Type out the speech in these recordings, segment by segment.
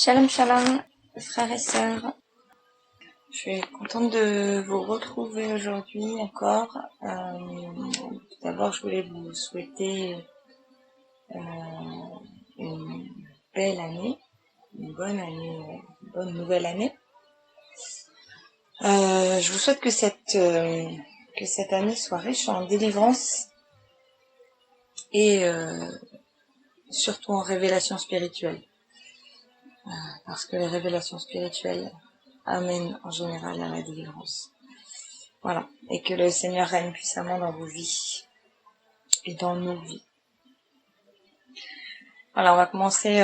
Shalom shalom, frères et sœurs. Je suis contente de vous retrouver aujourd'hui encore. Tout d'abord, je voulais vous souhaiter une belle année, une bonne nouvelle année. Je vous souhaite que cette année soit riche en délivrance et surtout en révélation spirituelle. Parce que les révélations spirituelles amènent en général à la délivrance. Voilà. Et que le Seigneur règne puissamment dans vos vies et dans nos vies. Voilà, on va commencer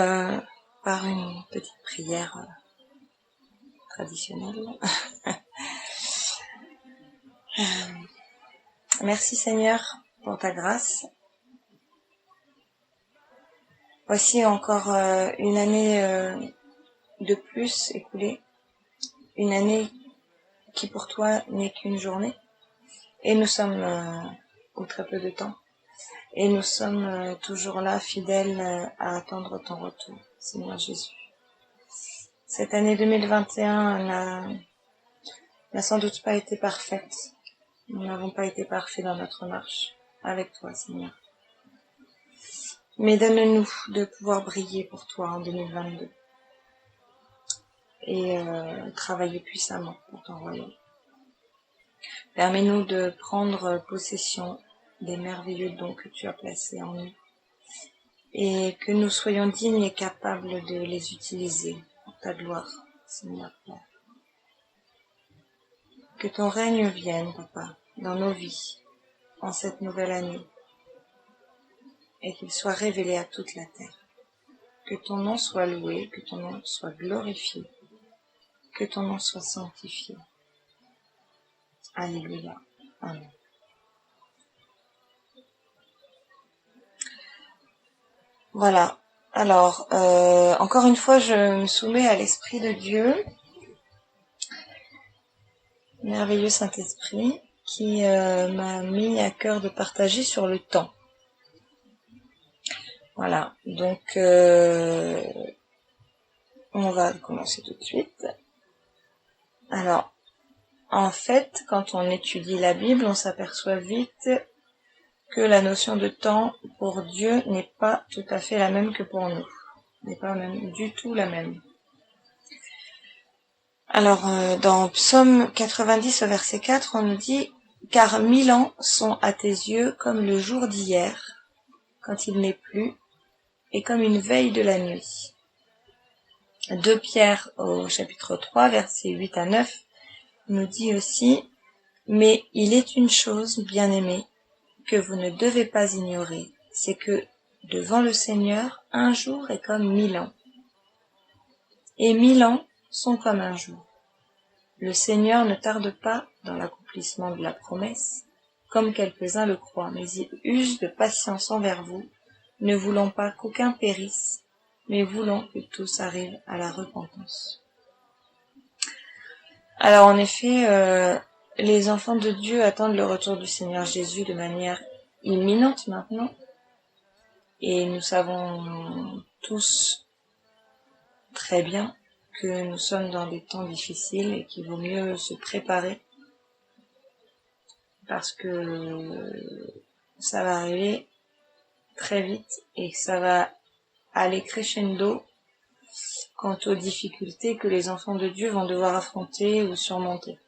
par une petite prière traditionnelle. Merci Seigneur pour ta grâce. Voici encore une année de plus écoulée. Une année qui pour toi n'est qu'une journée. Et nous sommes au très peu de temps. Et nous sommes toujours là, fidèles à attendre ton retour, Seigneur Jésus. Cette année 2021 n'a sans doute pas été parfaite. Nous n'avons pas été parfaits dans notre marche avec toi, Seigneur. Mais donne-nous de pouvoir briller pour toi en 2022 et travailler puissamment pour ton royaume. Permets-nous de prendre possession des merveilleux dons que tu as placés en nous et que nous soyons dignes et capables de les utiliser pour ta gloire, Seigneur Père. Que ton règne vienne, Papa, dans nos vies, en cette nouvelle année, et qu'il soit révélé à toute la terre. Que ton nom soit loué, que ton nom soit glorifié, que ton nom soit sanctifié. Alléluia. Amen. Voilà. Alors, encore une fois, je me soumets à l'Esprit de Dieu, merveilleux Saint-Esprit, qui m'a mis à cœur de partager sur le temps. Voilà. Donc, on va commencer tout de suite. Alors, en fait, quand on étudie la Bible, on s'aperçoit vite que la notion de temps pour Dieu n'est pas tout à fait la même que pour nous. N'est pas même du tout la même. Alors, dans Psaume 90 au verset 4, on nous dit « Car 1000 ans sont à tes yeux comme le jour d'hier, quand il n'est plus, et comme une veille de la nuit. » 2 Pierre au chapitre 3, versets 8 à 9, nous dit aussi « Mais il est une chose, bien-aimés, que vous ne devez pas ignorer, c'est que devant le Seigneur, un jour est comme 1000 ans, et 1000 ans sont comme un jour. Le Seigneur ne tarde pas dans l'accomplissement de la promesse, comme quelques-uns le croient, mais il use de patience envers vous, ne voulant pas qu'aucun périsse, mais voulant que tous arrivent à la repentance. » Alors en effet, les enfants de Dieu attendent le retour du Seigneur Jésus de manière imminente maintenant, et nous savons tous très bien que nous sommes dans des temps difficiles et qu'il vaut mieux se préparer parce que ça va arriver très vite et que ça va aller crescendo quant aux difficultés que les enfants de Dieu vont devoir affronter ou surmonter.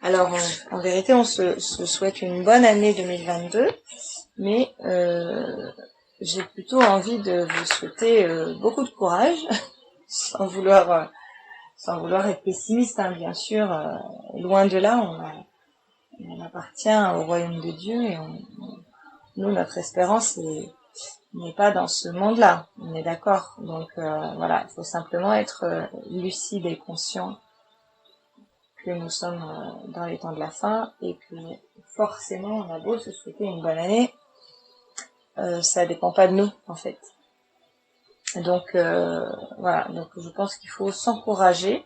Alors en vérité, on se souhaite une bonne année 2022, mais j'ai plutôt envie de vous souhaiter beaucoup de courage, sans vouloir être pessimiste, hein, bien sûr, loin de là, on appartient au royaume de Dieu et nous, notre espérance n'est pas dans ce monde-là, on est d'accord. Donc voilà, il faut simplement être lucide et conscient que nous sommes dans les temps de la fin et que forcément on a beau se souhaiter une bonne année, ça dépend pas de nous en fait. Donc voilà, donc je pense qu'il faut s'encourager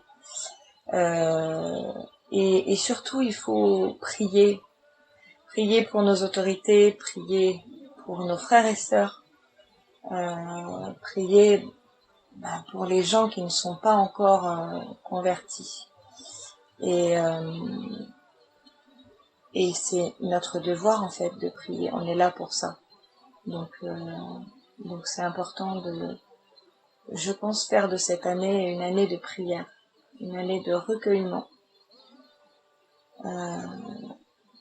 et surtout il faut prier pour nos autorités, prier pour nos frères et sœurs, prier pour les gens qui ne sont pas encore convertis. Et c'est notre devoir en fait de prier. On est là pour ça. Donc c'est important de, je pense, faire de cette année une année de prière, une année de recueillement,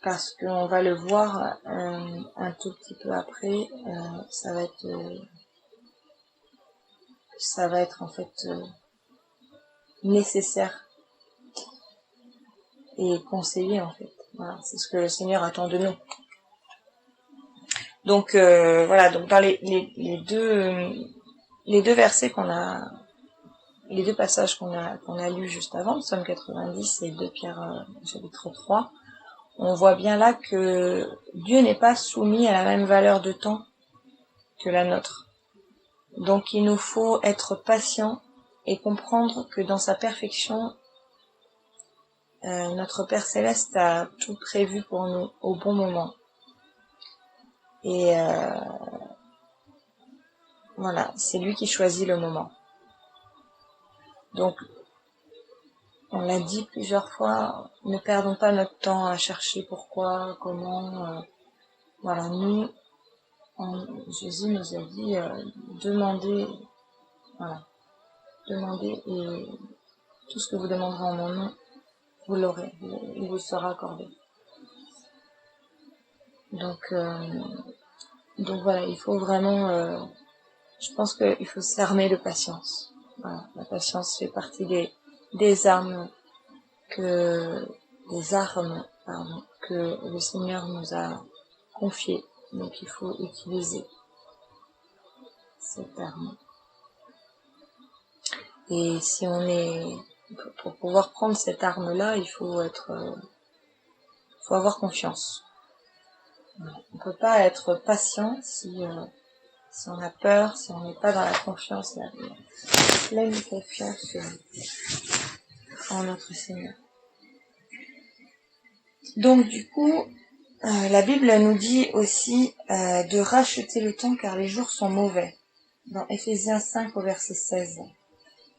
parce qu'on va le voir un tout petit peu après. Ça va être en fait nécessaire et conseillé en fait. Voilà, c'est ce que le Seigneur attend de nous. Donc voilà, donc dans les deux versets les deux passages qu'on a lus juste avant, Psaume 90 et 2 Pierre chapitre 3, on voit bien là que Dieu n'est pas soumis à la même valeur de temps que la nôtre. Donc il nous faut être patient et comprendre que dans sa perfection, notre Père Céleste a tout prévu pour nous au bon moment. Et voilà, c'est lui qui choisit le moment. Donc, on l'a dit plusieurs fois, ne perdons pas notre temps à chercher pourquoi, comment. Voilà, nous, Jésus nous a dit, demandez, voilà, demandez et tout ce que vous demanderez en mon nom, vous l'aurez, il vous sera accordé. Donc voilà, il faut vraiment, je pense qu'il faut s'armer de patience. Voilà, la patience fait partie des armes que le Seigneur nous a confiées. Donc il faut utiliser cette arme. Et si on est, pour pouvoir prendre cette arme-là, il faut avoir confiance. On peut pas être patient si on a peur, si on n'est pas dans la confiance, la pleine confiance en notre Seigneur. Donc du coup, la Bible nous dit aussi de racheter le temps car les jours sont mauvais. Dans Éphésiens 5 au verset 16.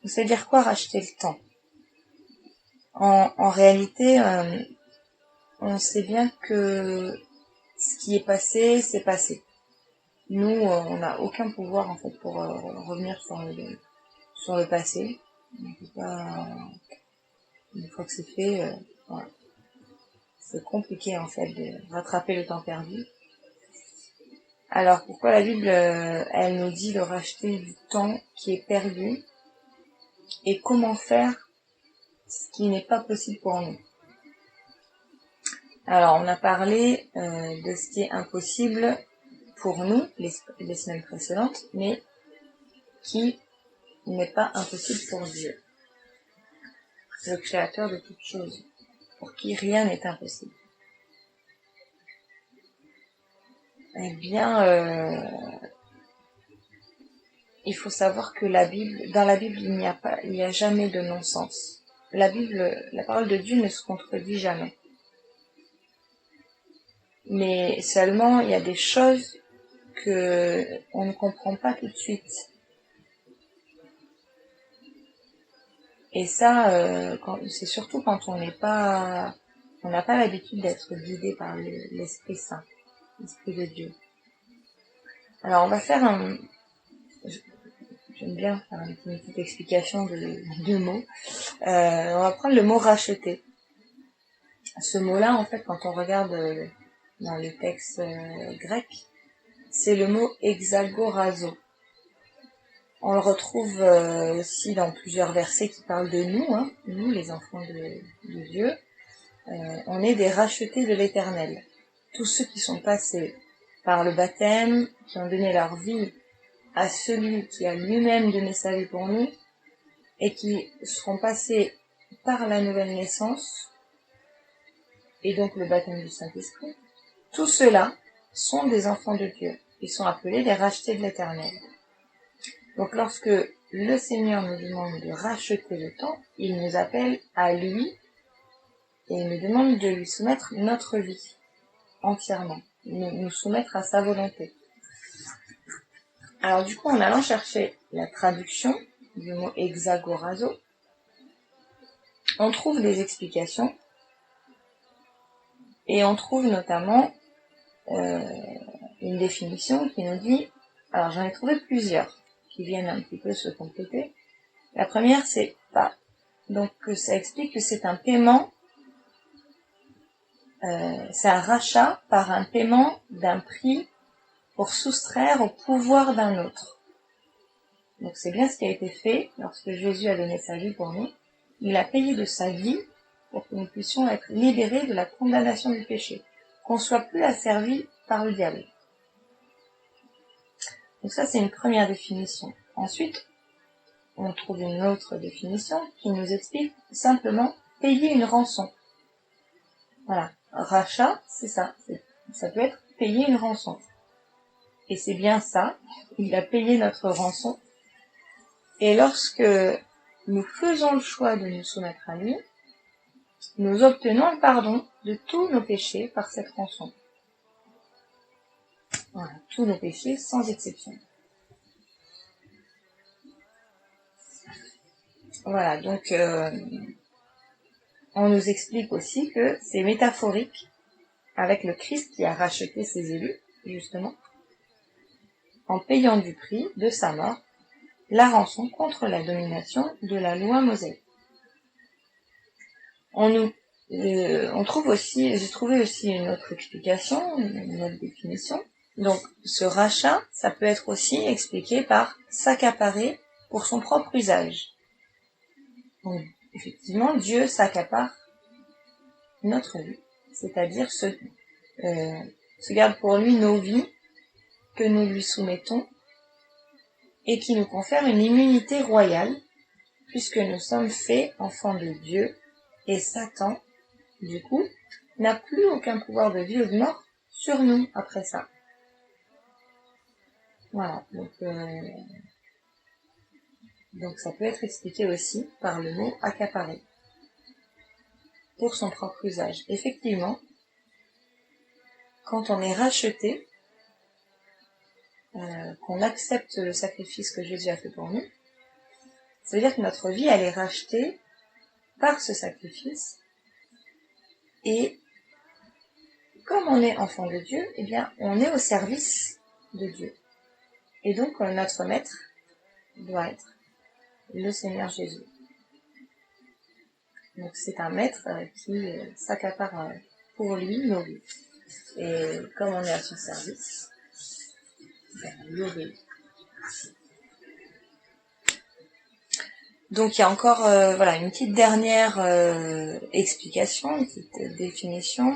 Vous savez dire quoi, racheter le temps? En réalité, on sait bien que ce qui est passé, c'est passé. Nous, on n'a aucun pouvoir en fait pour revenir sur le passé. On peut pas, une fois que c'est fait, voilà. C'est compliqué en fait de rattraper le temps perdu. Alors pourquoi la Bible, elle nous dit de racheter du temps qui est perdu et comment faire ce qui n'est pas possible pour nous? Alors on a parlé de ce qui est impossible pour nous les semaines précédentes, mais qui n'est pas impossible pour Dieu, le créateur de toutes choses, pour qui rien n'est impossible. Eh bien, il faut savoir que dans la Bible, il n'y a jamais de non-sens. La parole de Dieu ne se contredit jamais. Mais seulement, il y a des choses que on ne comprend pas tout de suite. Et ça, c'est surtout quand on n'a pas l'habitude d'être guidé par l'Esprit Saint, l'Esprit de Dieu. Alors, on va faire j'aime bien faire une petite explication de mots. On va prendre le mot racheter. Ce mot-là, en fait, quand on regarde dans le texte grec, c'est le mot exagorazo. On le retrouve aussi dans plusieurs versets qui parlent de nous, nous les enfants de Dieu. On est des rachetés de l'Éternel. Tous ceux qui sont passés par le baptême, qui ont donné leur vie à celui qui a lui-même donné sa vie pour nous, et qui seront passés par la nouvelle naissance, et donc le baptême du Saint-Esprit, tous ceux-là sont des enfants de Dieu. Ils sont appelés les rachetés de l'Éternel. Donc lorsque le Seigneur nous demande de racheter le temps, il nous appelle à lui et il nous demande de lui soumettre notre vie entièrement, nous soumettre à sa volonté. Alors du coup, en allant chercher la traduction, du mot exagorazo, on trouve des explications et on trouve notamment une définition qui nous dit, alors j'en ai trouvé plusieurs qui viennent un petit peu se compléter. La première c'est pas, donc ça explique que c'est un paiement, c'est un rachat par un paiement d'un prix pour soustraire au pouvoir d'un autre. Donc c'est bien ce qui a été fait lorsque Jésus a donné sa vie pour nous. Il a payé de sa vie pour que nous puissions être libérés de la condamnation du péché, qu'on ne soit plus asservis par le diable. Donc ça, c'est une première définition. Ensuite, on trouve une autre définition qui nous explique simplement payer une rançon. Voilà. Rachat, c'est ça. Ça peut être payer une rançon. Et c'est bien ça. Il a payé notre rançon. Et lorsque nous faisons le choix de nous soumettre à lui, nous obtenons le pardon de tous nos péchés par cette rançon. Voilà, tous nos péchés sans exception. Voilà, donc on nous explique aussi que c'est métaphorique avec le Christ qui a racheté ses élus, justement, en payant du prix de sa mort la rançon contre la domination de la loi mosaïque. On trouve aussi, j'ai trouvé aussi une autre explication, une autre définition. Donc, ce rachat, ça peut être aussi expliqué par s'accaparer pour son propre usage. Donc, effectivement, Dieu s'accapare notre vie, c'est-à-dire se garde pour lui nos vies que nous lui soumettons et qui nous confère une immunité royale puisque nous sommes faits enfants de Dieu et Satan, du coup, n'a plus aucun pouvoir de vie ou de mort sur nous après ça. Voilà, donc ça peut être expliqué aussi par le mot accaparer pour son propre usage. Effectivement, quand on est racheté, qu'on accepte le sacrifice que Jésus a fait pour nous, ça veut dire que notre vie, elle est rachetée par ce sacrifice. Et comme on est enfant de Dieu, eh bien, on est au service de Dieu. Et donc, notre maître doit être le Seigneur Jésus. Donc, c'est un maître qui s'accapare pour lui nos vies. Et comme on est à son service, lui obéit. Donc, il y a encore une petite dernière explication, une petite définition.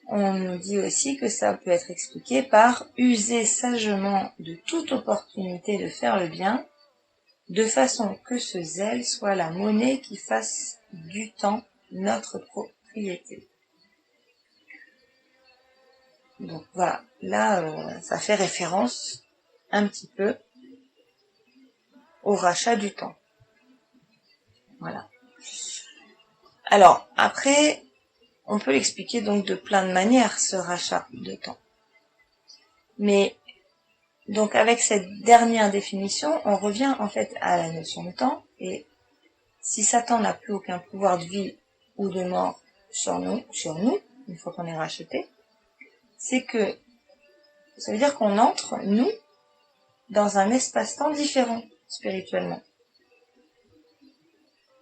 On nous dit aussi que ça peut être expliqué par user sagement de toute opportunité de faire le bien, de façon que ce zèle soit la monnaie qui fasse du temps notre propriété. Donc voilà, là ça fait référence un petit peu au rachat du temps. Voilà. Alors après, on peut l'expliquer donc de plein de manières, ce rachat de temps. Mais donc avec cette dernière définition, on revient en fait à la notion de temps, et si Satan n'a plus aucun pouvoir de vie ou de mort sur nous, une fois qu'on est racheté, c'est que ça veut dire qu'on entre, nous, dans un espace-temps différent spirituellement.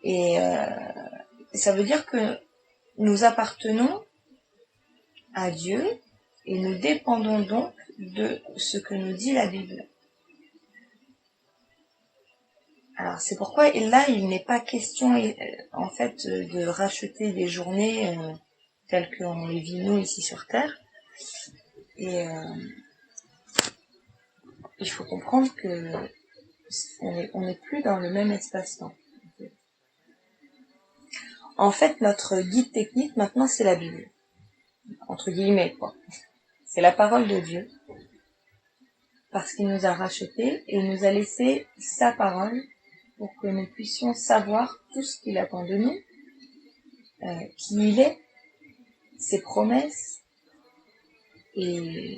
Et ça veut dire que nous appartenons à Dieu et nous dépendons donc de ce que nous dit la Bible. Alors c'est pourquoi là il n'est pas question en fait de racheter des journées telles qu'on les vit nous ici sur Terre. Et il faut comprendre que on n'est plus dans le même espace-temps. En fait, notre guide technique maintenant c'est la Bible, entre guillemets quoi. C'est la parole de Dieu, parce qu'il nous a rachetés et il nous a laissé sa parole pour que nous puissions savoir tout ce qu'il attend de nous, qui il est, ses promesses, et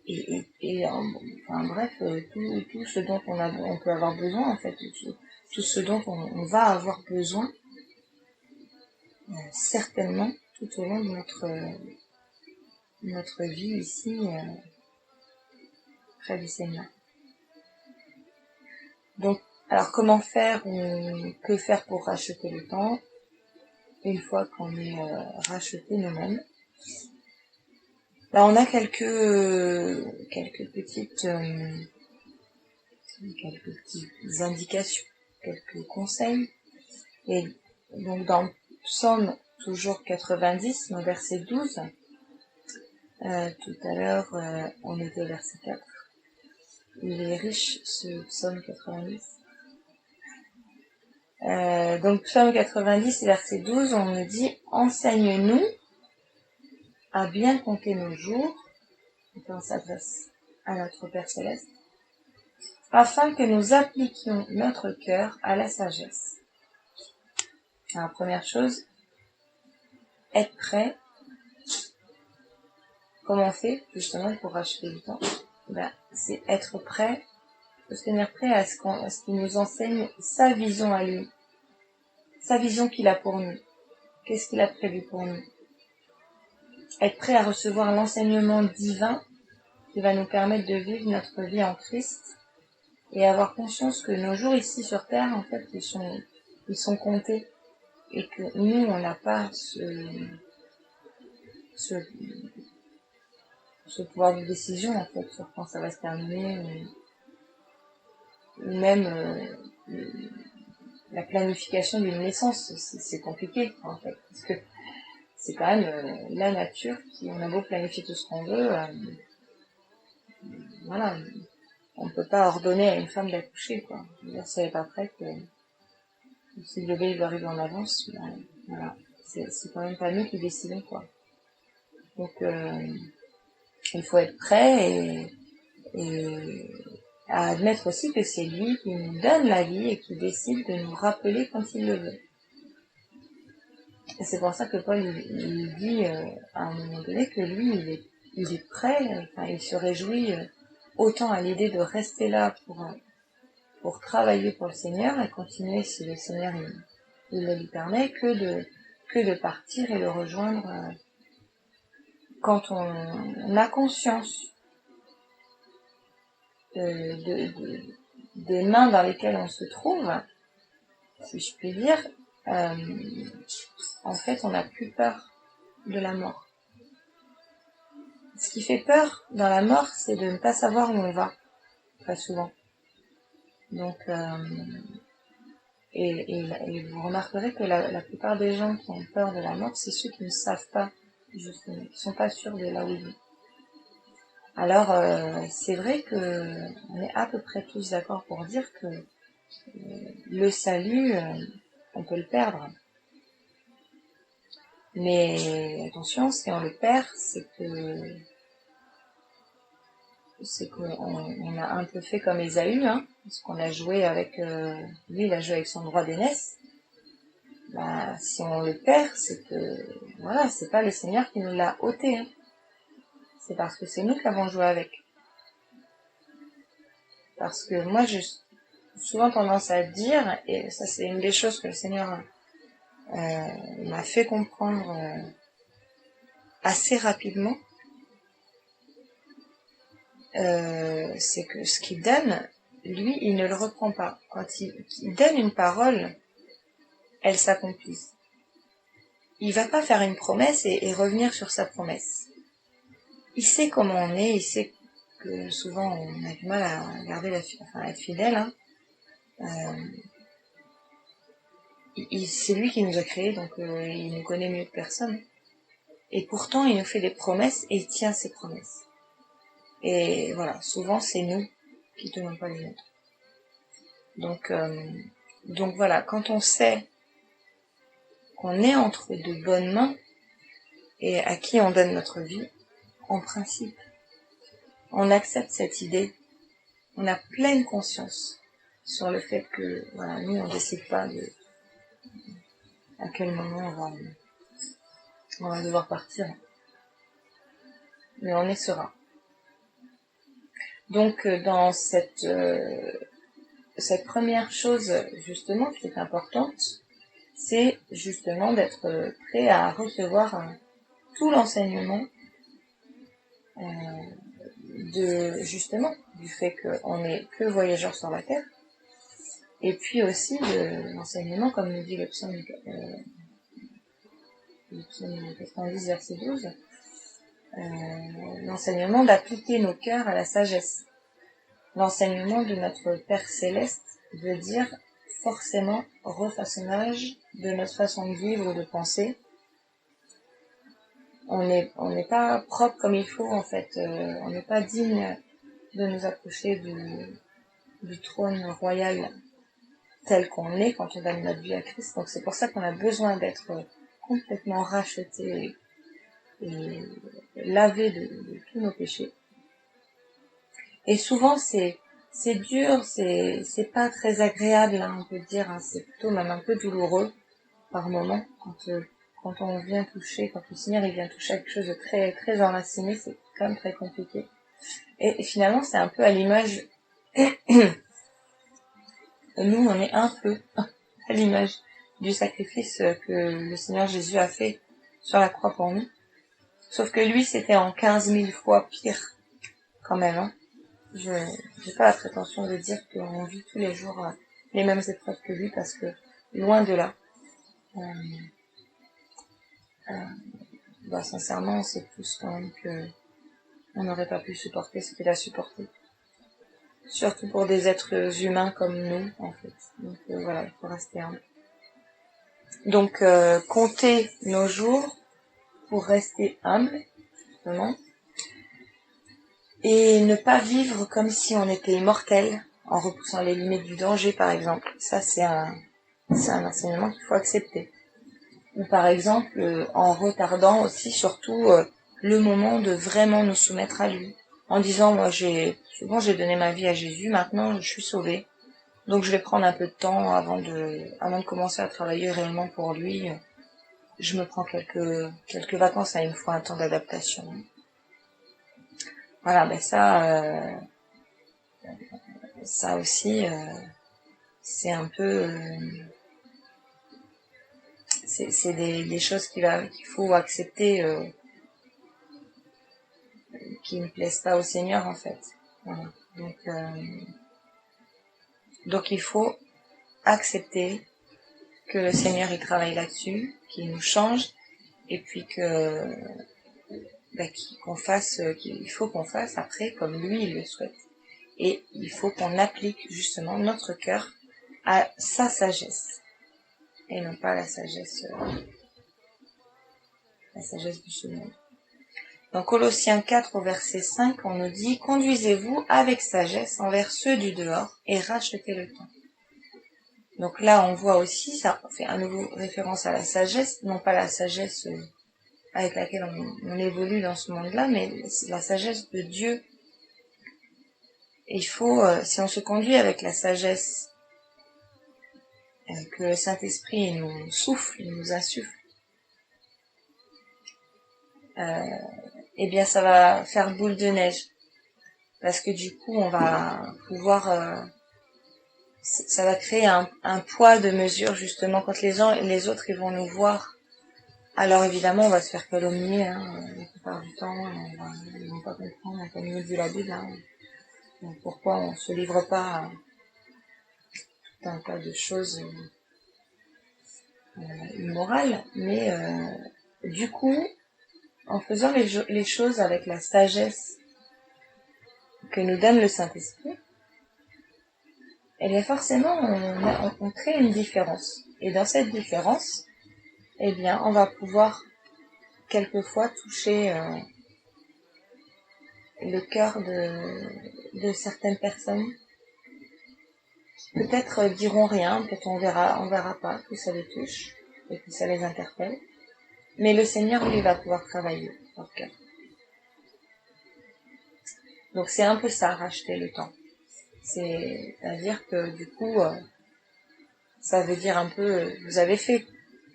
enfin bref, tout ce dont on peut avoir besoin en fait, tout ce dont on va avoir besoin certainement tout au long de notre vie ici près du Seigneur. Donc, alors comment faire ou que faire pour racheter le temps une fois qu'on est racheté nous-mêmes? Là, on a quelques petites indications, quelques conseils. Et donc dans Psaume toujours 90, au verset 12, tout à l'heure on était au verset 4. Il est riche ce Psaume 90. Donc Psaume 90, verset 12, on nous dit « Enseigne-nous à bien compter nos jours », et on s'adresse à notre Père Céleste, « afin que nous appliquions notre cœur à la sagesse. » Alors première chose, être prêt. Comment on fait justement pour racheter du temps? C'est être prêt, faut se tenir prêt à ce qu'il nous enseigne sa vision à lui, sa vision qu'il a pour nous. Qu'est-ce qu'il a prévu pour nous? Être prêt à recevoir l'enseignement divin qui va nous permettre de vivre notre vie en Christ et avoir conscience que nos jours ici sur terre, en fait, ils sont comptés et que nous, on n'a pas ce pouvoir de décision, en fait, sur quand ça va se terminer ou même la planification d'une naissance, c'est compliqué, en fait, parce que c'est quand même la nature qui, on a beau planifier tout ce qu'on veut, voilà, on ne peut pas ordonner à une femme d'accoucher, quoi. Je veux dire, si elle n'est pas prête, si le bébé il arrive en avance, voilà, c'est quand même pas nous qui décidons, quoi. Donc, il faut être prêt et à admettre aussi que c'est lui qui nous donne la vie et qui décide de nous rappeler quand il le veut. Et c'est pour ça que Paul il dit à un moment donné que lui il est prêt, enfin il se réjouit autant à l'idée de rester là pour travailler pour le Seigneur et continuer si le Seigneur il le lui permet que de partir et le rejoindre quand on a conscience des mains dans lesquelles on se trouve, si je puis dire, en fait, on n'a plus peur de la mort. Ce qui fait peur dans la mort, c'est de ne pas savoir où on va, très souvent. Donc, et vous remarquerez que la plupart des gens qui ont peur de la mort, c'est ceux qui ne savent pas, justement, qui ne sont pas sûrs de là où ils vont. Alors, c'est vrai que on est à peu près tous d'accord pour dire que le salut, on peut le perdre. Mais attention, si on le perd, c'est qu'on a un peu fait comme Ésaü, hein, parce qu'on a joué avec, lui il a joué avec son droit d'aînesse. Si on le perd, c'est que, voilà, c'est pas le Seigneur qui nous l'a ôté, hein. C'est parce que c'est nous qui avons joué avec. Parce que moi, j'ai souvent tendance à dire, et ça c'est une des choses que le Seigneur m'a fait comprendre assez rapidement, c'est que ce qu'il donne, lui, il ne le reprend pas. Quand il donne une parole, elle s'accomplit. Il va pas faire une promesse et revenir sur sa promesse. Il sait comment on est, il sait que souvent on a du mal à garder à être fidèle, hein. C'est lui qui nous a créés, donc il nous connaît mieux que personne. Et pourtant, il nous fait des promesses et il tient ses promesses. Et voilà, souvent c'est nous qui tenons pas les nôtres. Donc voilà, quand on sait qu'on est entre de bonnes mains et à qui on donne notre vie, en principe, on accepte cette idée, on a pleine conscience sur le fait que, voilà, nous on décide pas à quel moment on va devoir partir, mais on est serein. Donc dans cette première chose justement qui est importante, c'est justement d'être prêt à recevoir tout l'enseignement justement du fait qu'on n'est que voyageurs sur la terre, et puis aussi de l'enseignement, comme nous dit le psaume 90, verset 12, l'enseignement d'appliquer nos cœurs à la sagesse. L'enseignement de notre Père Céleste veut dire forcément refaçonnage de notre façon de vivre ou de penser. On n'est pas propre comme il faut, en fait. On n'est pas digne de nous approcher du trône royal tel qu'on est quand on donne notre vie à Christ. Donc c'est pour ça qu'on a besoin d'être complètement racheté et lavé de tous nos péchés. Et souvent c'est dur, c'est pas très agréable, hein, on peut dire, hein, c'est plutôt même un peu douloureux par moment quand on vient toucher, quand le Seigneur il vient toucher quelque chose de très très enraciné, c'est quand même très compliqué. Et finalement c'est un peu à l'image nous on est un peu à l'image du sacrifice que le Seigneur Jésus a fait sur la croix pour nous. Sauf que lui, c'était en 15 000 fois pire, quand même. Hein. Je n'ai pas la prétention de dire qu'on vit tous les jours les mêmes épreuves que lui, parce que loin de là. Sincèrement, on sait tous quand même qu'on n'aurait pas pu supporter ce qu'il a supporté. Surtout pour des êtres humains comme nous, en fait. Donc voilà, il faut rester humble. Donc, compter nos jours pour rester humble, justement, et ne pas vivre comme si on était immortel, en repoussant les limites du danger, par exemple. Ça, c'est un enseignement qu'il faut accepter. Ou par exemple, en retardant aussi, surtout, le moment de vraiment nous soumettre à lui. En disant, moi, souvent j'ai donné ma vie à Jésus, maintenant je suis sauvée. Donc je vais prendre un peu de temps avant de commencer à travailler réellement pour lui. Je me prends quelques vacances, il me faut un temps d'adaptation. Voilà, ben ça aussi, c'est un peu, c'est des choses qu'il faut accepter, qui ne plaisent pas au Seigneur en fait. Voilà. Donc il faut accepter que le Seigneur il travaille là-dessus, qu'il nous change, et puis qu'il faut qu'on fasse après comme lui il le souhaite. Et il faut qu'on applique justement notre cœur à sa sagesse, et non pas la sagesse du second. Dans Colossiens 4 au verset 5, on nous dit « Conduisez-vous avec sagesse envers ceux du dehors et rachetez le temps. » Donc là, on voit aussi, ça fait à nouveau référence à la sagesse, non pas la sagesse avec laquelle on évolue dans ce monde-là, mais la sagesse de Dieu. Et il faut, si on se conduit avec la sagesse que le Saint-Esprit nous souffle, il nous insuffle, eh bien ça va faire boule de neige. Parce que du coup, on va pouvoir... ça va créer un poids de mesure, justement, quand les autres ils vont nous voir. Alors évidemment, on va se faire calomnier, hein, la plupart du temps, ils vont pas comprendre, comme nous dit la Bible, hein, donc pourquoi on se livre pas à tout un tas de choses immorales, mais du coup, en faisant les choses avec la sagesse que nous donne le Saint-Esprit, eh bien forcément, on crée une différence. Et dans cette différence, eh bien, on va pouvoir quelquefois toucher le cœur de certaines personnes qui peut-être diront rien, peut-être on verra pas que ça les touche et que ça les interpelle. Mais le Seigneur, lui, va pouvoir travailler leur cœur. Donc c'est un peu ça, racheter le temps. C'est-à-dire que du coup, ça veut dire un peu, vous avez fait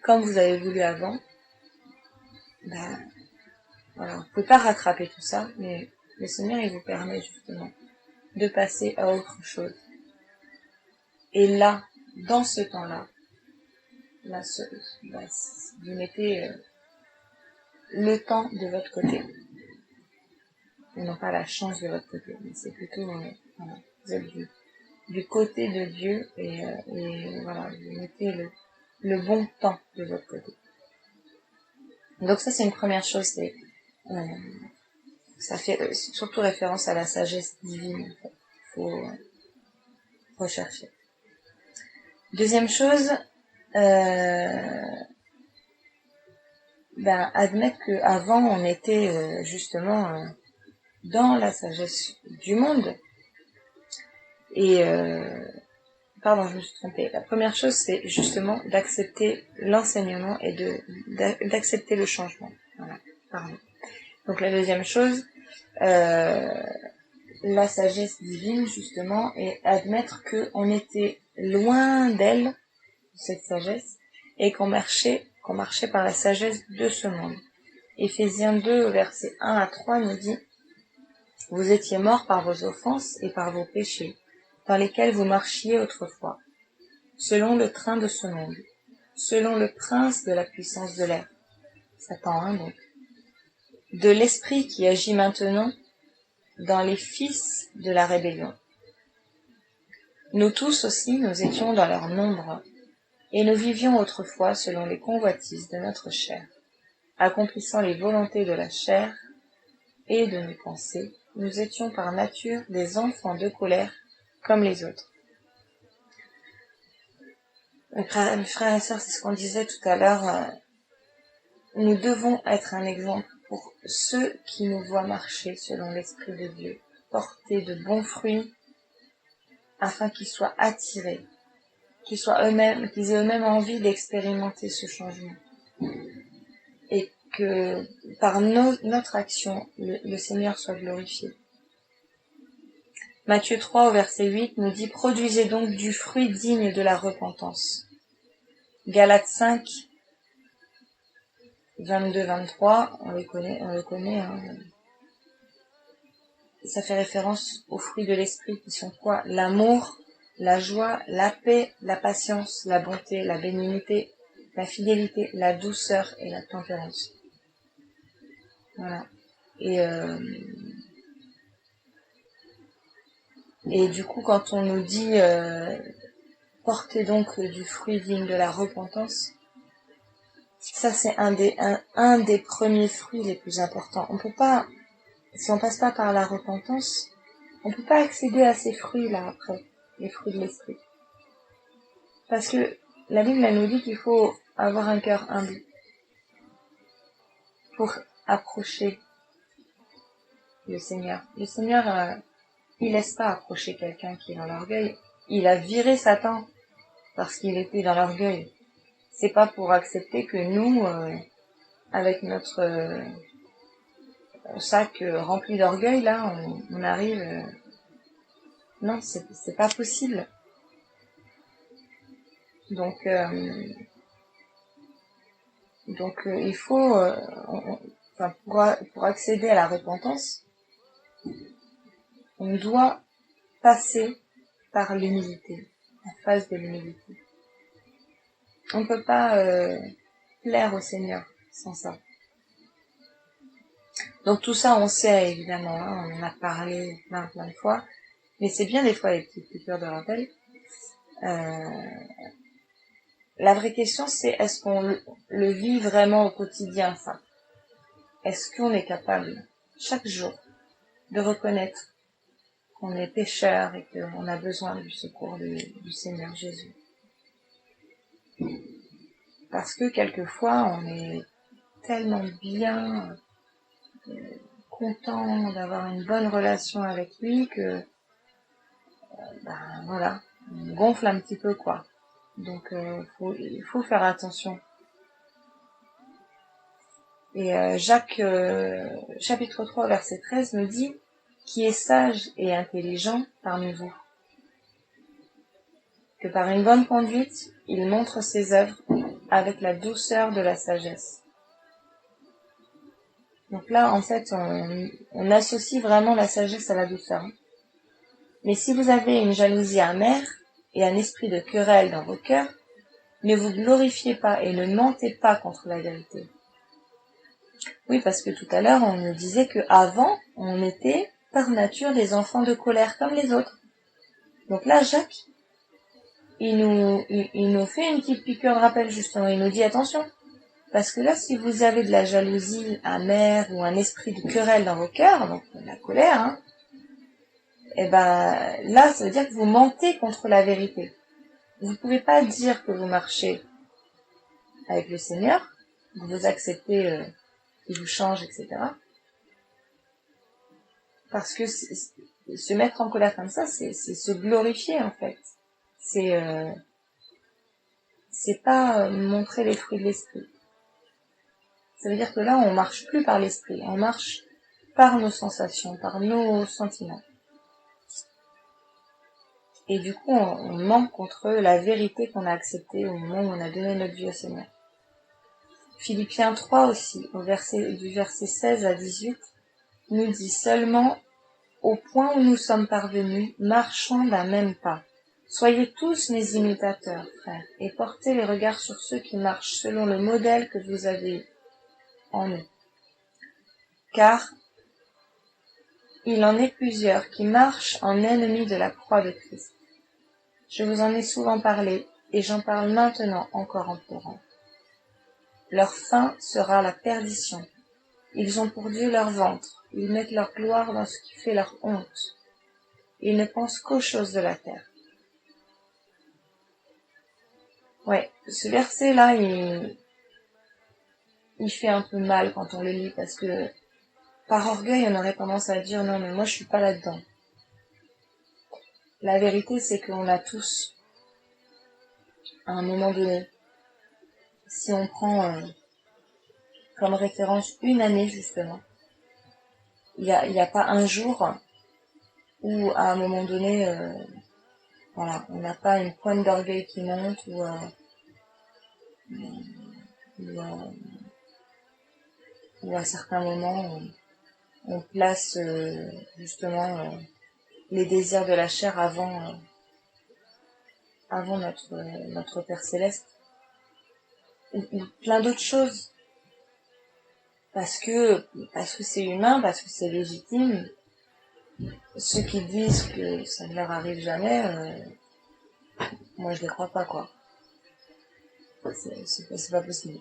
comme vous avez voulu avant, voilà, vous ne pouvez pas rattraper tout ça, mais le Seigneur, il vous permet justement de passer à autre chose. Et là, dans ce temps-là, vous mettez le temps de votre côté. Et non pas la chance de votre côté, mais c'est plutôt, voilà, vous êtes du côté de Dieu et voilà, vous mettez le bon temps de votre côté. Donc ça, c'est une première chose, ça fait surtout référence à la sagesse divine, en fait. Faut rechercher. Deuxième chose, admettre qu'avant on était justement dans la sagesse du monde. Et pardon, je me suis trompée. La première chose, c'est justement d'accepter l'enseignement et d'accepter le changement. Voilà, pardon. Donc la deuxième chose, la sagesse divine justement, et admettre qu'on était loin d'elle, cette sagesse, et qu'on marchait par la sagesse de ce monde. Éphésiens 2, versets 1 à 3 nous dit: Vous étiez morts par vos offenses et par vos péchés, dans lesquels vous marchiez autrefois, selon le train de ce monde, selon le prince de la puissance de l'air, Satan, donc, de l'esprit qui agit maintenant dans les fils de la rébellion. Nous tous aussi, nous étions dans leur nombre, et nous vivions autrefois selon les convoitises de notre chair, accomplissant les volontés de la chair et de nos pensées. Nous étions par nature des enfants de colère comme les autres. Mes frères et sœurs, c'est ce qu'on disait tout à l'heure, nous devons être un exemple pour ceux qui nous voient marcher selon l'Esprit de Dieu, porter de bons fruits, afin qu'ils soient attirés, qu'ils aient eux-mêmes envie d'expérimenter ce changement. Et que par notre action, le Seigneur soit glorifié. Matthieu 3 au verset 8 nous dit: Produisez donc du fruit digne de la repentance. Galates 5, 22-23, on le connaît, hein. Ça fait référence aux fruits de l'esprit qui sont quoi? L'amour, la joie, la paix, la patience, la bonté, la bénignité, la fidélité, la douceur et la tempérance. Voilà. Et du coup, quand on nous dit portez donc du fruit digne de la repentance, ça c'est un des premiers fruits les plus importants. On peut pas, si on passe pas par la repentance, on peut pas accéder à ces fruits-là après, les fruits de l'esprit. Parce que la Bible elle nous dit qu'il faut avoir un cœur humble pour approcher le Seigneur. Le Seigneur, il laisse pas approcher quelqu'un qui est dans l'orgueil. Il a viré Satan parce qu'il était dans l'orgueil. C'est pas pour accepter que nous, avec notre sac rempli d'orgueil, là, on arrive... non, c'est pas possible. Donc il faut... pour accéder à la repentance, on doit passer par l'humilité, la phase de l'humilité. On ne peut pas plaire au Seigneur sans ça. Donc tout ça, on sait évidemment, hein, on en a parlé plein de fois, mais c'est bien des fois les petites piqûres de rappel. La vraie question, c'est est-ce qu'on le vit vraiment au quotidien, ça? Est-ce qu'on est capable, chaque jour, de reconnaître qu'on est pécheur et qu'on a besoin du secours du Seigneur Jésus? Parce que quelquefois, on est tellement bien content d'avoir une bonne relation avec lui que voilà, on gonfle un petit peu quoi. Donc il faut faire attention. Et Jacques chapitre 3 verset 13 nous dit: Qui est sage et intelligent parmi vous, que par une bonne conduite il montre ses œuvres avec la douceur de la sagesse. Donc là en fait on associe vraiment la sagesse à la douceur. Mais si vous avez une jalousie amère et un esprit de querelle dans vos cœurs, ne vous glorifiez pas et ne mentez pas contre la vérité. Oui, parce que tout à l'heure, on nous disait que avant, on était par nature des enfants de colère comme les autres. Donc là, Jacques, il nous fait une petite piqûre de rappel, justement. Il nous dit attention. Parce que là, si vous avez de la jalousie amère ou un esprit de querelle dans vos cœurs, donc la colère, hein, et ben là, ça veut dire que vous mentez contre la vérité. Vous ne pouvez pas dire que vous marchez avec le Seigneur, que vous acceptez qu'il vous change, etc. Parce que se mettre en colère comme ça, c'est se glorifier en fait. C'est pas montrer les fruits de l'esprit. Ça veut dire que là, on marche plus par l'esprit, on marche par nos sensations, par nos sentiments. Et du coup, on ment contre la vérité qu'on a acceptée au moment où on a donné notre vie au Seigneur. Philippiens 3 aussi, du verset 16 à 18, nous dit seulement, au point où nous sommes parvenus, marchons d'un même pas. Soyez tous mes imitateurs, frères, et portez les regards sur ceux qui marchent selon le modèle que vous avez en eux. Car il en est plusieurs qui marchent en ennemis de la croix de Christ. Je vous en ai souvent parlé, et j'en parle maintenant encore en pleurant. Leur fin sera la perdition. Ils ont pour Dieu leur ventre. Ils mettent leur gloire dans ce qui fait leur honte. Ils ne pensent qu'aux choses de la terre. Ouais, ce verset-là, il fait un peu mal quand on le lit, parce que par orgueil, on aurait tendance à dire non, mais moi je suis pas là-dedans. La vérité, c'est qu'on a tous, à un moment donné, si on prend comme référence une année justement, il y a pas un jour où à un moment donné, voilà, on n'a pas une pointe d'orgueil qui monte ou à certains moments on place justement les désirs de la chair avant notre Père Céleste ou plein d'autres choses parce que c'est humain, parce que c'est légitime. Ceux qui disent que ça ne leur arrive jamais, moi je les crois pas quoi. C'est pas possible.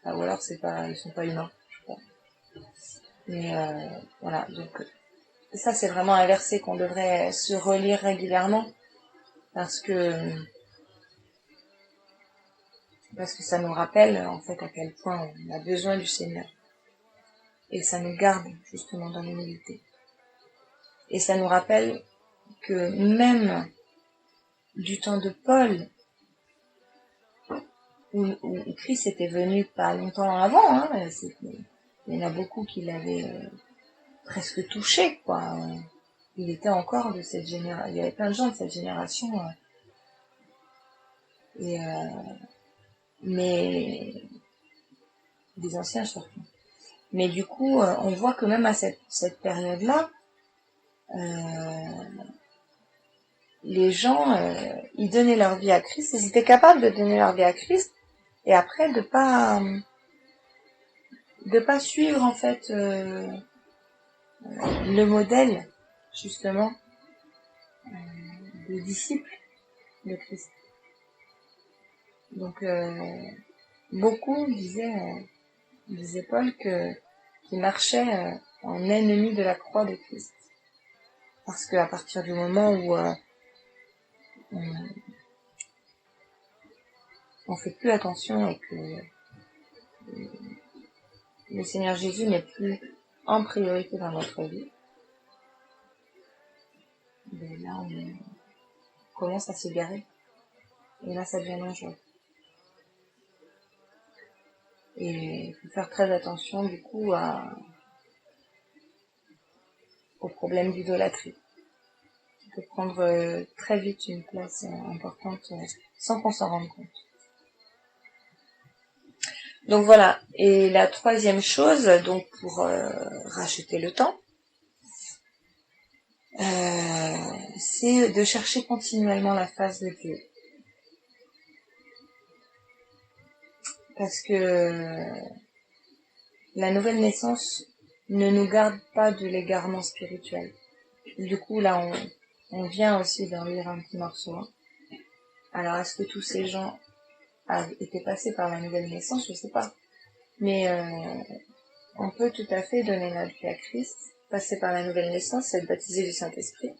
Ah, ou alors ils sont pas humains, je crois. Mais voilà, donc ça c'est vraiment un verset qu'on devrait se relire régulièrement parce que ça nous rappelle en fait à quel point on a besoin du Seigneur et ça nous garde justement dans l'humilité et ça nous rappelle que même du temps de Paul où Christ était venu pas longtemps avant, hein, il y en a beaucoup qui l'avaient presque touché quoi. Il était encore de cette génération, il y avait plein de gens de cette génération mais des anciens surtout. Mais du coup, on voit que même à cette période-là, les gens, ils donnaient leur vie à Christ, ils étaient capables de donner leur vie à Christ, et après de pas suivre en fait le modèle justement de disciples de Christ. Donc beaucoup disait Paul qu'il marchait en ennemi de la croix de Christ. Parce qu'à partir du moment où on fait plus attention et que le Seigneur Jésus n'est plus en priorité dans notre vie, ben là on commence à se garer. Et là ça devient dangereux. Et il faut faire très attention du coup au problème d'idolâtrie. Qui peut prendre très vite une place importante sans qu'on s'en rende compte. Donc voilà, et la troisième chose, donc pour racheter le temps, c'est de chercher continuellement la face de Dieu. Parce que la nouvelle naissance ne nous garde pas de l'égarement spirituel. Du coup, là, on vient aussi d'en lire un petit morceau. Hein. Alors, est-ce que tous ces gens étaient passés par la nouvelle naissance? Je sais pas. Mais on peut tout à fait donner notre vie à Christ, passer par la nouvelle naissance, être baptisé du Saint-Esprit.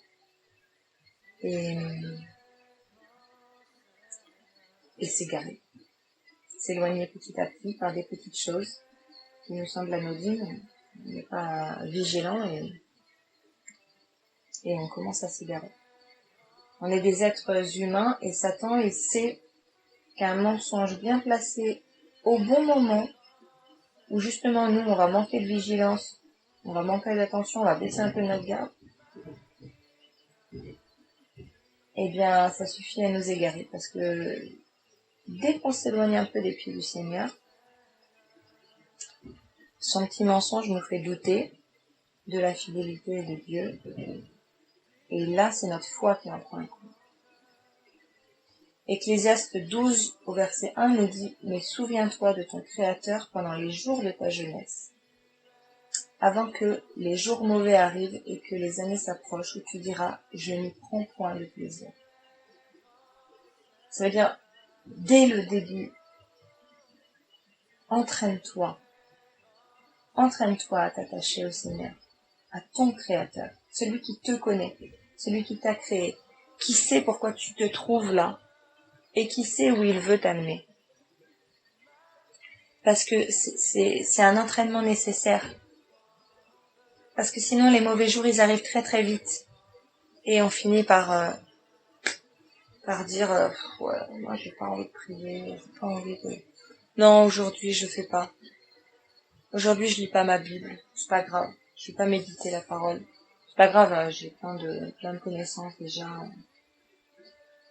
Et s'égarer. S'éloigner petit à petit par des petites choses qui nous semblent anodines. On n'est pas vigilant et on commence à s'égarer. On est des êtres humains et Satan, il sait qu'un mensonge bien placé au bon moment, où justement nous, on va manquer de vigilance, on va manquer d'attention, on va baisser un peu notre garde, eh bien, ça suffit à nous égarer, parce que dès qu'on s'éloigne un peu des pieds du Seigneur, son petit mensonge nous fait douter de la fidélité de Dieu, et là, c'est notre foi qui en prend un coup. Ecclésiaste 12, au verset 1, nous dit « Mais souviens-toi de ton Créateur pendant les jours de ta jeunesse, avant que les jours mauvais arrivent et que les années s'approchent où tu diras « Je n'y prends point de plaisir ». Ça veut dire, dès le début, entraîne-toi à t'attacher au Seigneur, à ton Créateur, celui qui te connaît, celui qui t'a créé, qui sait pourquoi tu te trouves là, et qui sait où il veut t'amener. Parce que c'est un entraînement nécessaire. Parce que sinon, les mauvais jours, ils arrivent très très vite. Et on finit par dire, ouais, moi j'ai pas envie de prier, j'ai pas envie de... Non, aujourd'hui je fais pas. Aujourd'hui je lis pas ma Bible, c'est pas grave. Je vais pas méditer la parole. C'est pas grave, j'ai plein de connaissances déjà.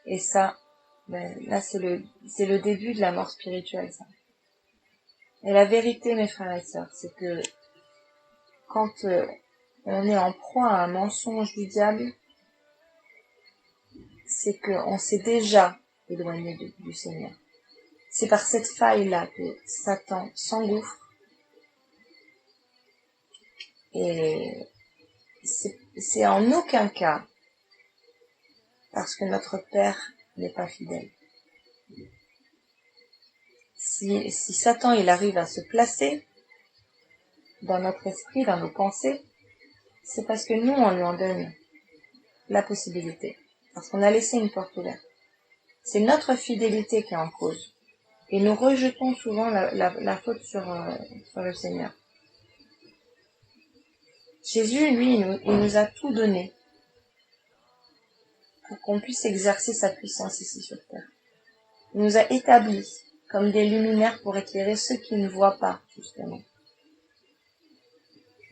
Et ça, ben, là c'est le début de la mort spirituelle, ça. Et la vérité, mes frères et sœurs, c'est que quand on est en proie à un mensonge du diable, c'est qu'on s'est déjà éloigné du Seigneur. C'est par cette faille-là que Satan s'engouffre et c'est en aucun cas parce que notre Père n'est pas fidèle. Si Satan il arrive à se placer dans notre esprit, dans nos pensées, c'est parce que nous on lui en donne la possibilité, parce qu'on a laissé une porte ouverte. C'est notre fidélité qui est en cause. Et nous rejetons souvent la faute sur le Seigneur. Jésus, lui, il nous a tout donné pour qu'on puisse exercer sa puissance ici sur terre. Il nous a établis comme des luminaires pour éclairer ceux qui ne voient pas, justement.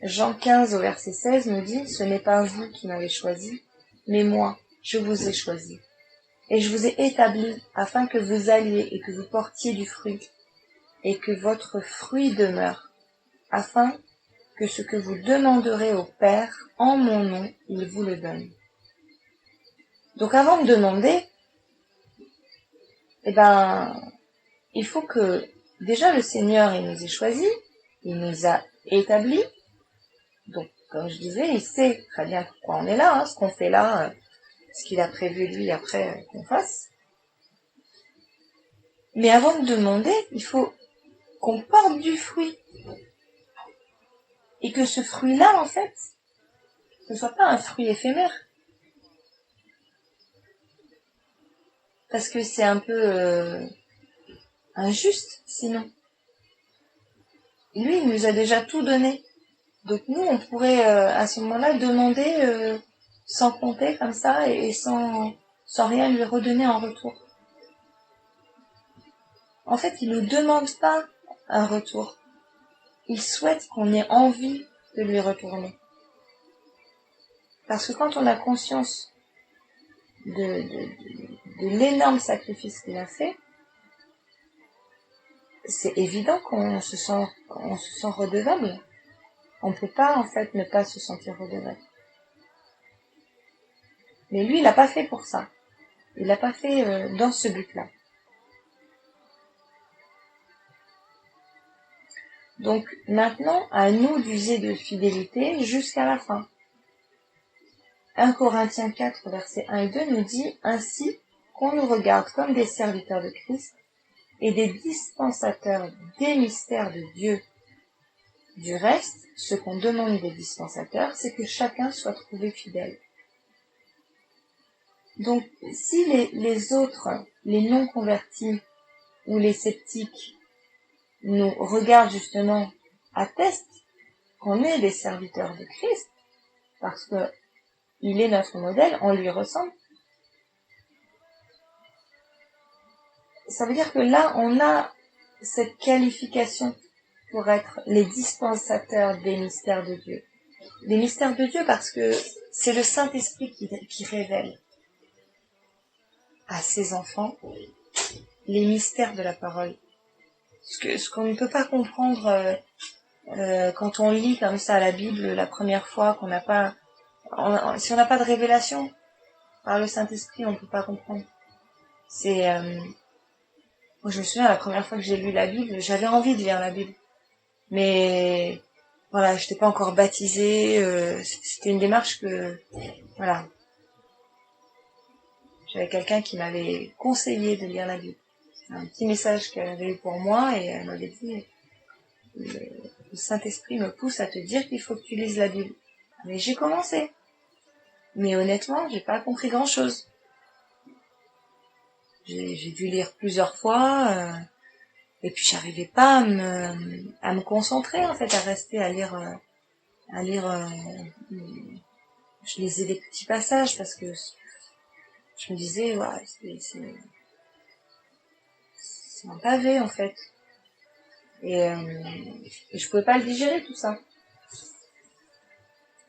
Jean 15 au verset 16 nous dit « Ce n'est pas vous qui m'avez choisi, mais moi, je vous ai choisi. Et je vous ai établi afin que vous alliez et que vous portiez du fruit, et que votre fruit demeure, afin que ce que vous demanderez au Père en mon nom, il vous le donne. » Donc avant de demander, il faut que déjà le Seigneur il nous ait choisis, il nous a établis. Donc comme je disais, il sait très bien pourquoi on est là, ce qu'on fait là, ce qu'il a prévu lui après qu'on fasse. Mais avant de demander, il faut qu'on porte du fruit. Et que ce fruit-là, en fait, ce soit pas un fruit éphémère. Parce que c'est un peu injuste, sinon. Lui, il nous a déjà tout donné. Donc nous, on pourrait à ce moment-là demander sans compter comme ça et sans rien lui redonner en retour. En fait, il nous demande pas un retour. Il souhaite qu'on ait envie de lui retourner. Parce que quand on a conscience de l'énorme sacrifice qu'il a fait, c'est évident qu'on se sent redevable. On ne peut pas, en fait, ne pas se sentir redevable. Mais lui, il l'a pas fait pour ça. Il l'a pas fait dans ce but-là. Donc maintenant, à nous d'user de fidélité jusqu'à la fin. 1 Corinthiens 4, versets 1 et 2 nous dit « Ainsi qu'on nous regarde comme des serviteurs de Christ et des dispensateurs des mystères de Dieu. Du reste, ce qu'on demande des dispensateurs, c'est que chacun soit trouvé fidèle. » Donc, si les autres, les non-convertis ou les sceptiques nous regardent justement, attestent qu'on est des serviteurs de Christ, parce que il est notre modèle, on lui ressemble, ça veut dire que là, on a cette qualification pour être les dispensateurs des mystères de Dieu. Les mystères de Dieu parce que c'est le Saint-Esprit qui révèle à ses enfants les mystères de la parole. Ce qu'on ne peut pas comprendre quand on lit comme ça la Bible la première fois, qu'on n'a pas, si on n'a pas de révélation par le Saint-Esprit, on ne peut pas comprendre. Moi je me souviens la première fois que j'ai lu la Bible, j'avais envie de lire la Bible, mais voilà, j'étais pas encore baptisée, c'était une démarche que, voilà, j'avais quelqu'un qui m'avait conseillé de lire la Bible. C'est un petit message qu'elle avait eu pour moi et elle m'avait dit le Saint-Esprit me pousse à te dire qu'il faut que tu lises la Bible. Mais j'ai commencé. Mais honnêtement, j'ai pas compris grand-chose. J'ai dû lire plusieurs fois, et puis j'arrivais pas à me concentrer en fait, à rester à lire. Je lisais des petits passages parce que je me disais, ouais, c'est un pavé en fait. Et je pouvais pas le digérer tout ça.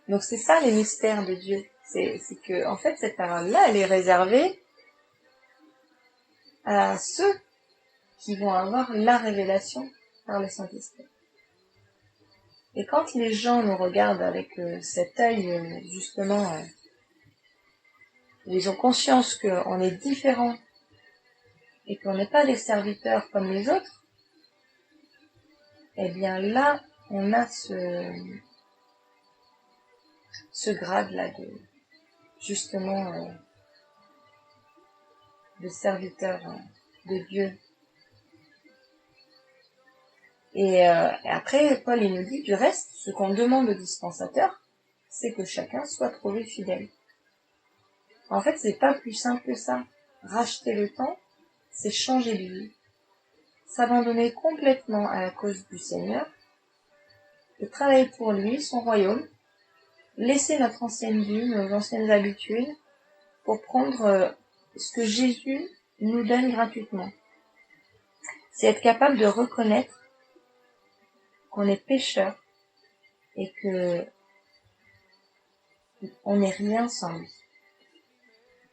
Donc c'est ça les mystères de Dieu. C'est que en fait cette parole-là, elle est réservée à ceux qui vont avoir la révélation par le Saint-Esprit. Et quand les gens nous regardent avec cet œil justement, où ils ont conscience qu'on est différent et qu'on n'est pas des serviteurs comme les autres, eh bien là, on a ce grade-là de justement de serviteur de Dieu. Et après, Paul il nous dit, du reste, ce qu'on demande aux dispensateurs, c'est que chacun soit trouvé fidèle. En fait, c'est pas plus simple que ça. Racheter le temps, c'est changer de vie. S'abandonner complètement à la cause du Seigneur, et travailler pour lui, son royaume, laisser notre ancienne vie, nos anciennes habitudes, pour prendre ce que Jésus nous donne gratuitement. C'est être capable de reconnaître qu'on est pécheur et que on n'est rien sans lui.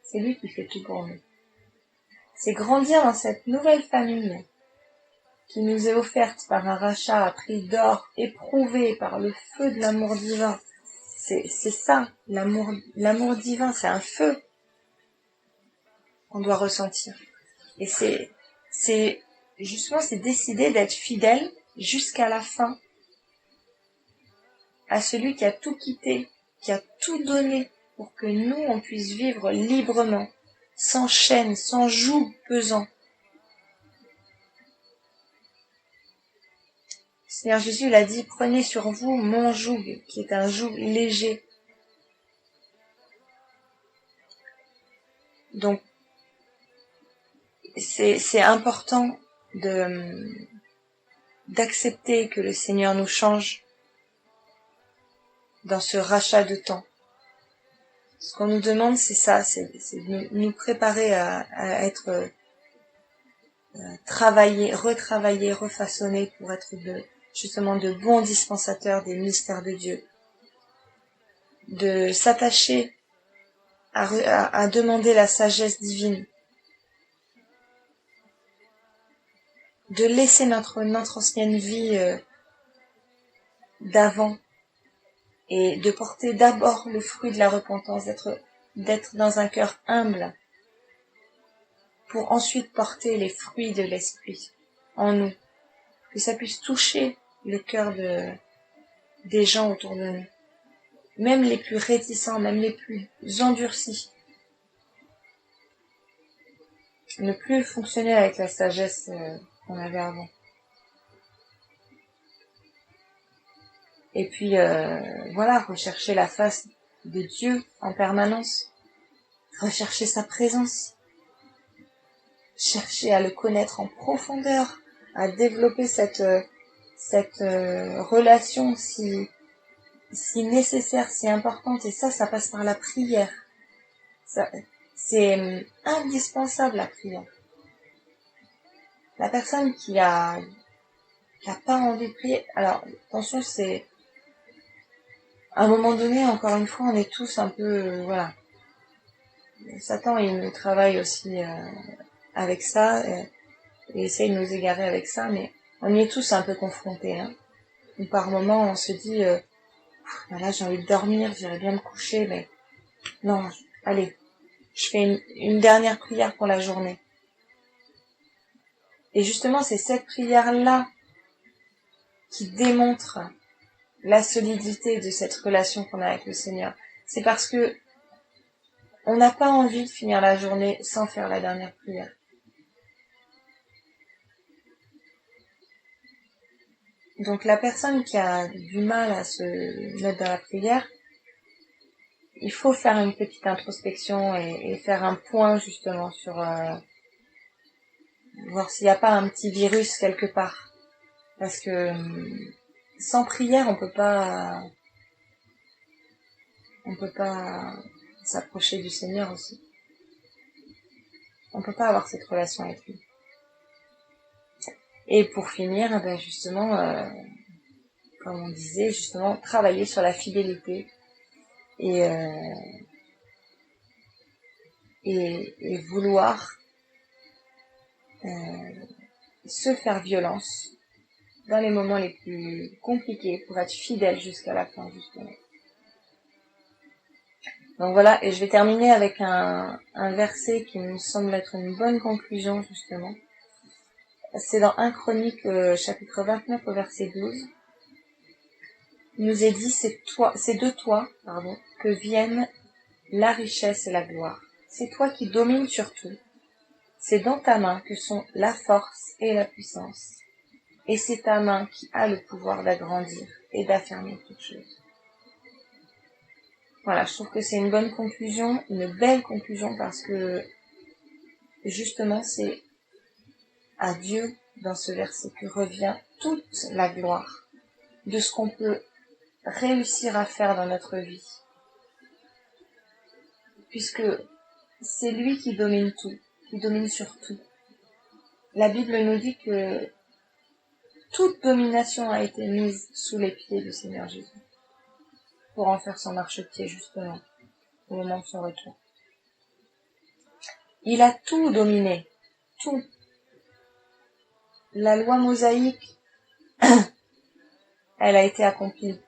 C'est lui qui fait tout pour nous. C'est grandir dans cette nouvelle famille qui nous est offerte par un rachat à prix d'or, éprouvé par le feu de l'amour divin. C'est ça, l'amour divin, c'est un feu qu'on doit ressentir. Et c'est justement, c'est décider d'être fidèle jusqu'à la fin à celui qui a tout quitté, qui a tout donné pour que nous, on puisse vivre librement, sans chaîne, sans joug pesant. Seigneur Jésus l'a dit, prenez sur vous mon joug, qui est un joug léger. Donc, c'est important d'accepter que le Seigneur nous change dans ce rachat de temps. Ce qu'on nous demande, c'est ça, c'est de nous préparer à être retravaillés, refaçonnés pour être justement de bons dispensateurs des mystères de Dieu. De s'attacher à demander la sagesse divine. De laisser notre ancienne vie d'avant et de porter d'abord le fruit de la repentance, d'être d'être dans un cœur humble pour ensuite porter les fruits de l'esprit en nous, que ça puisse toucher le cœur des gens autour de nous, même les plus réticents, même les plus endurcis. Ne plus fonctionner avec la sagesse qu'on avait avant. Et puis, voilà, rechercher la face de Dieu en permanence, rechercher sa présence, chercher à le connaître en profondeur, à développer cette relation si nécessaire, si importante. Et ça passe par la prière. C'est indispensable, la prière. La personne qui a pas envie de prier, alors attention, c'est à un moment donné, encore une fois, on est tous un peu, voilà. Satan, il nous travaille aussi avec ça, et essaye de nous égarer avec ça, mais on y est tous un peu confrontés. Hein. Et par moments, on se dit, là, j'ai envie de dormir, j'irais bien me coucher, mais non, allez, je fais une dernière prière pour la journée. Et justement, c'est cette prière-là qui démontre la solidité de cette relation qu'on a avec le Seigneur. C'est parce que on n'a pas envie de finir la journée sans faire la dernière prière. Donc la personne qui a du mal à se mettre dans la prière, il faut faire une petite introspection et faire un point justement sur voir s'il n'y a pas un petit virus quelque part. Parce que sans prière, on peut pas s'approcher du Seigneur aussi. On peut pas avoir cette relation avec lui. Et pour finir, justement, comme on disait, justement, travailler sur la fidélité et vouloir se faire violence dans les moments les plus compliqués pour être fidèle jusqu'à la fin, justement. Donc voilà, et je vais terminer avec un verset qui me semble être une bonne conclusion, justement. C'est dans 1 Chronique, chapitre 29 au verset 12. Il nous est dit, c'est de toi, que viennent la richesse et la gloire. C'est toi qui domines sur tout. C'est dans ta main que sont la force et la puissance. Et c'est ta main qui a le pouvoir d'agrandir et d'affermir toutes choses. Voilà, je trouve que c'est une bonne conclusion, une belle conclusion, parce que justement c'est à Dieu dans ce verset que revient toute la gloire de ce qu'on peut réussir à faire dans notre vie. Puisque c'est lui qui domine tout, qui domine sur tout. La Bible nous dit que toute domination a été mise sous les pieds du Seigneur Jésus pour en faire son marchepied, justement, au moment de son retour. Il a tout dominé, tout. La loi mosaïque, elle a été accomplie.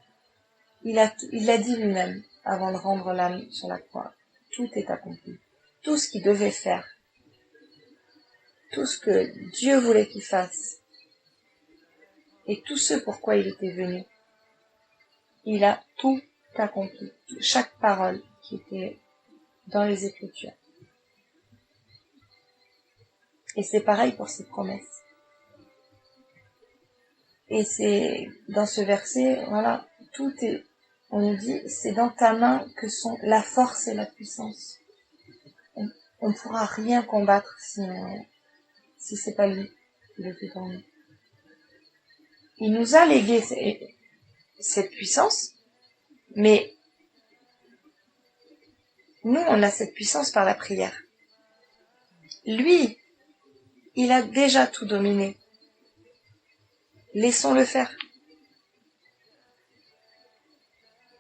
Il l'a dit lui-même avant de rendre l'âme sur la croix. Tout est accompli. Tout ce qu'il devait faire. Tout ce que Dieu voulait qu'il fasse. Et tout ce pourquoi il était venu. Il a tout accompli. Chaque parole qui était dans les Écritures. Et c'est pareil pour ses promesses. Et c'est dans ce verset, voilà, tout est, on nous dit, c'est dans ta main que sont la force et la puissance. On ne pourra rien combattre si c'est pas lui qui le fait pour nous. Il nous a légué cette puissance, mais nous, on a cette puissance par la prière. Lui, il a déjà tout dominé. Laissons-le faire.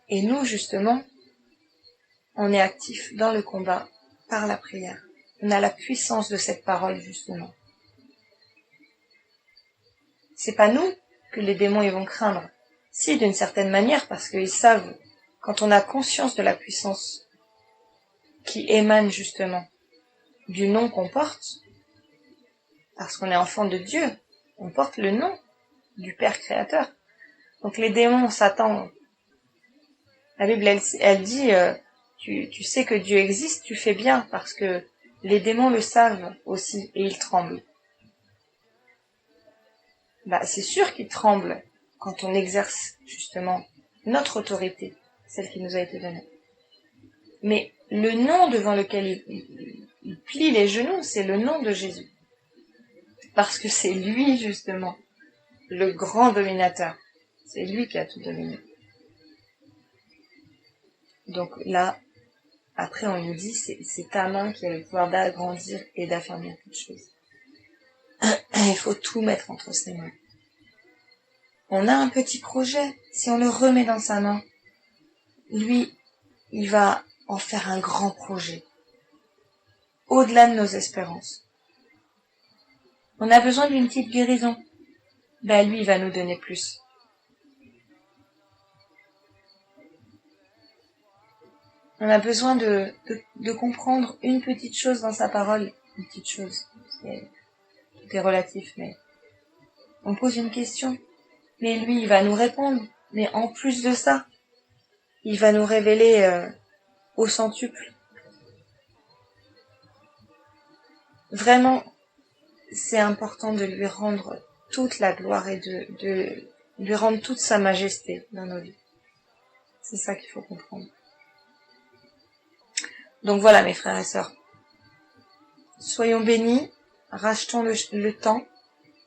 Et nous, justement, on est actifs dans le combat par la prière. On a la puissance de cette parole, justement. C'est pas nous que les démons ils vont craindre. Si, d'une certaine manière, parce qu'ils savent, quand on a conscience de la puissance qui émanent justement du nom qu'on porte, parce qu'on est enfant de Dieu, on porte le nom du Père Créateur. Donc les démons, Satan, la Bible elle dit tu sais que Dieu existe, tu fais bien, parce que les démons le savent aussi et ils tremblent. C'est sûr qu'ils tremblent quand on exerce justement notre autorité, celle qui nous a été donnée. Mais le nom devant lequel il plie les genoux, c'est le nom de Jésus. Parce que c'est lui justement le grand dominateur. C'est lui qui a tout dominé. Donc là, après on nous dit, c'est ta main qui a le pouvoir d'agrandir et d'affermir toute chose. Il faut tout mettre entre ses mains. On a un petit projet, si on le remet dans sa main, lui, il va en faire un grand projet, au-delà de nos espérances. On a besoin d'une petite guérison, lui, il va nous donner plus. On a besoin de comprendre une petite chose dans sa parole, une petite chose, tout est relatif, mais on pose une question, mais lui, il va nous répondre, mais en plus de ça, il va nous révéler au centuple. Vraiment, c'est important de lui rendre toute la gloire et de lui rendre toute sa majesté dans nos vies. C'est ça qu'il faut comprendre. Donc voilà mes frères et sœurs. Soyons bénis, rachetons le temps,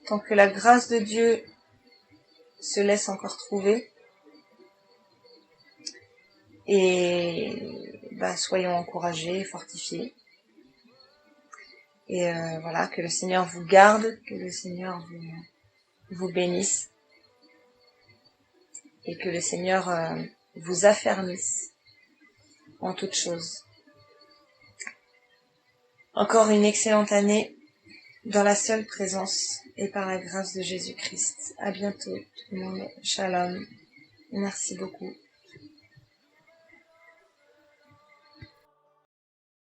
tant que la grâce de Dieu se laisse encore trouver. Et soyons encouragés, fortifiés. Et voilà, que le Seigneur vous garde, que le Seigneur vous bénisse. Et que le Seigneur vous affermisse en toutes choses. Encore une excellente année dans la seule présence et par la grâce de Jésus-Christ. À bientôt tout le monde. Shalom. Merci beaucoup.